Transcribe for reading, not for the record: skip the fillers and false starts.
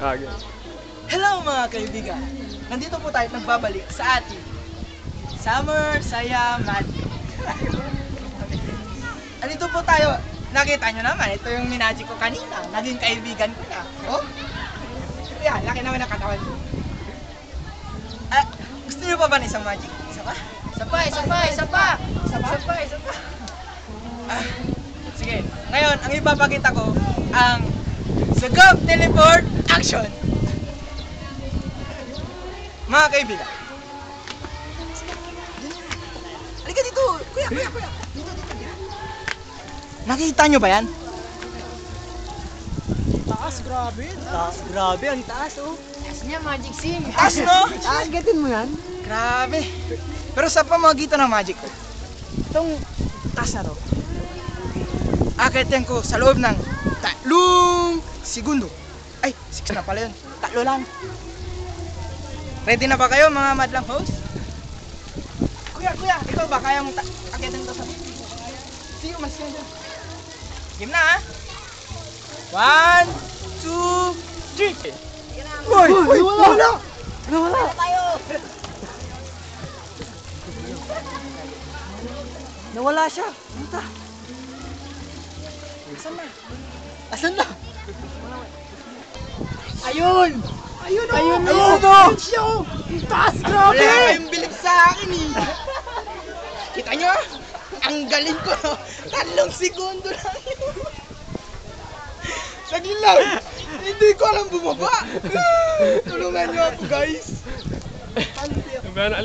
Okay. Hello mga kaibigan! Nandito po tayo nagbabalik sa ating Summer Saya Magic. Andito po tayo, nakita nyo naman, ito yung minagic ko kanina. Naging kaibigan ko na. Oh? Yan, laki naman ang katawan ko. Gusto nyo pa ba ng isang magic? Isa pa? Isa pa! Sige, ngayon, ang ipapakita ko, ang Sagab Teleport Action! Mga kaibigan. Halika dito! Kuya! Dito. Nakita nyo ba yan? Taas, grabe. Grabe, ang taas oh. Taas niya, Magic Sim. Taas no? Agatin mo yan? Grabe. Pero sa pamamagitan ng magic ko, itong taas na to, akitin ko sa loob ng 3 segundo. Ay, 6 na pala yun. 3 lang. Ready na ba kayo mga madlang host? Kuya, ikaw ba kaya mong akitin to sa... Sige, mas yan dyan. Game na ha? 1, 2, 3. Uy! Wala! Nawala siya. Punta. Asan na? Ayun! Ayun o! Siya o! Taas, grabe! Wala kayong bilib sa akin eh! Kita nyo ah? Ang galing ko no? 3 segundo lang yun! Saglit lang! Hindi ko alam bumaba! Tulungan nyo ako guys!